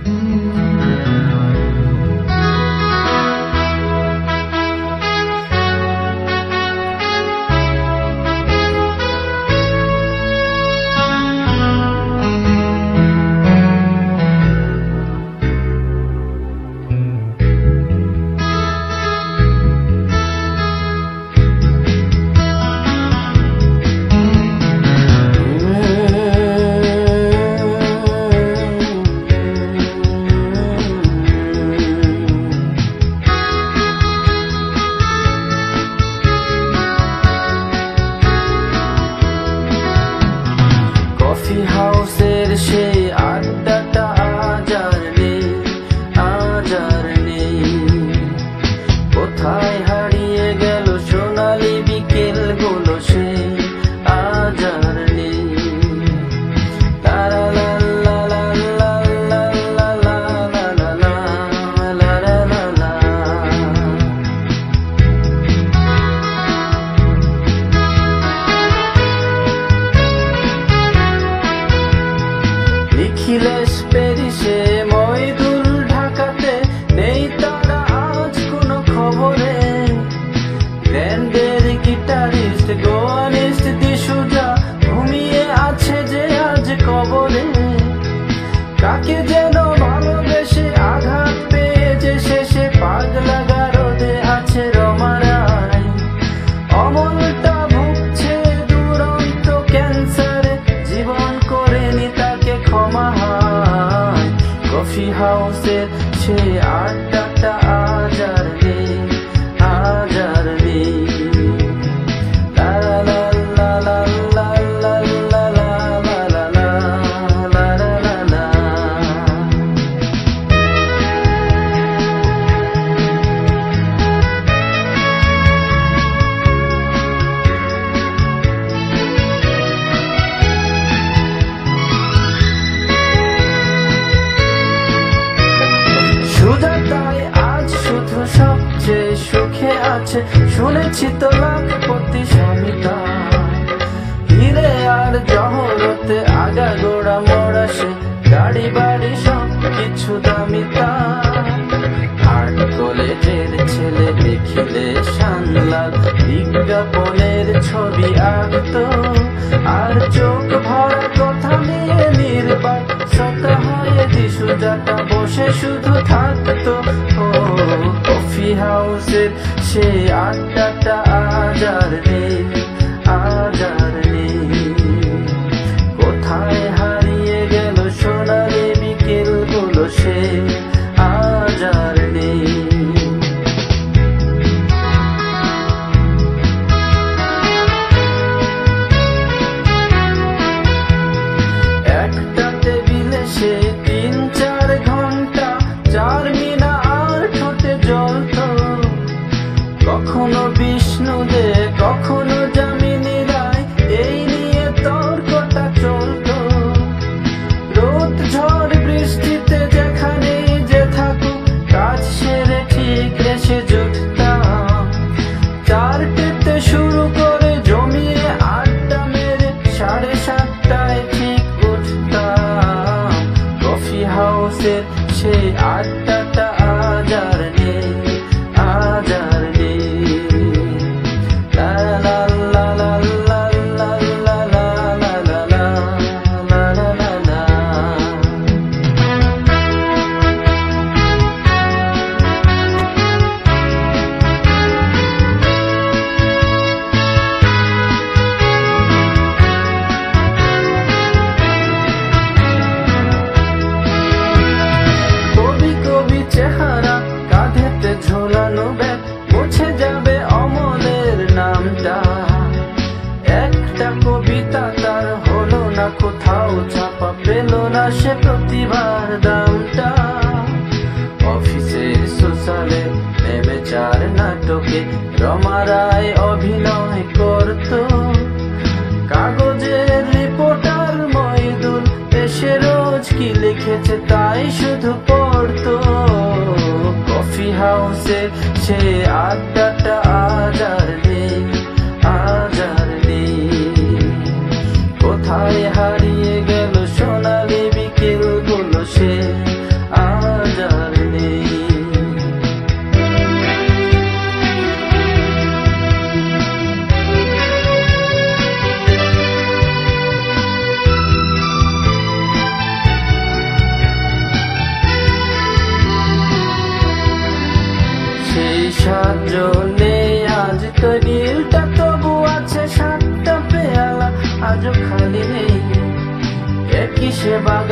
Coffee হাউসের সেই আড্ডাটা আজ আর নেই। কোথায় হারিয়ে গেল সোনালি বিকেলগুলো, সে আজ আর নেই। লা লা লা লা লা লা লা লা লা লা লা লা লা। নিখিলেশ পেরিসে মইদুল ঢাকাতে, নেই তারা আজ কোনো খবরে। ব্যান্ডের গিটারিস্ট গোয়ানিস্ট দিশুজা ঘুমিয়ে আছে যে আজ কবরে। কাকে যেন ভালোবেসে আঘাত পেয়ে যে শেষে পাগলা গারদে আছে রমারায়। অমলটা ভুগছে দুরন্ত ক্যান্সারে, জীবন করেনি তাকে ক্ষমা হয়। কফি হাউসের সে আড্ডাটা আজ আর নেই, আজ আর নেই। লা লা লা লা লা লা লা লা লা লা লা লা। সুজাতাই আজ শুধু সবচেয়ে সুখে আছে, শুনেছি তো লাখপতি স্বামী তার। হিরে আর জহরতে আগাগোড়া মোড়া সে, গাড়ি বাড়ি সব কিছু দামি তার। আর্ট কলেজের ছেলে দেখিলে শানলাল বিজ্ঞাপনের ছবি আঁকতো, আর চোখ ভরা কথা নিয়ে নির্বাক সতা হয়ে দিশুজাটা বসে শুধু থাকতো। ও কফি হাউসের সে আড্ডাটা আজ আর নেই, আজ আর নেই। কোথায় হারিয়ে গেল সোনালি বিকেলগুলো, সে আজ আর নেই। একটা টেবিলে সে 3-4 ঘন্টা চারমিনা আর ঠোঁটে জ্বলতো। কখনো বিষ্ণু দে, কখনো যামিনী রায়, এই নিয়ে তর্কটা চলতো। রোদ ঝড় বৃষ্টিতে যেখানেই যে থাকুক, কাজ সেরে ঠিক এসে জুটতাম। 4টেতে শুরু করে জমিয়ে আড্ডা মেরে 7:30টায় ঠিক উঠতাম। কফি হাউসের সেই আড্ডাটা আজ আর নেই, আজ আর নেই। লা লা লা লা লা লা লা লা লা লা লা লা লা। কবি কবি চেহারা, কাঁধেতে ঝোলানো ব্যাগ, মুছে যাবে অমলের নামটা। একটা কবিতা তার হলো না কোথাও ছাপা, পেল না সে প্রতিভার দামটা। অফিসের সোশ্যালে নেমে 4 নাটকে রমা রায় অভিনয় করত। কাগজের রিপোর্টার মইদুল এসে রোজ কি লিখেছে তাই শুধু পড়তো। কফি হাউসের সে আড্ডাটা আজ আর নেই, আজ আর নেই। কোথায় হারিয়ে গেল সোনালি বিকেলগুলো, সে সে বাগান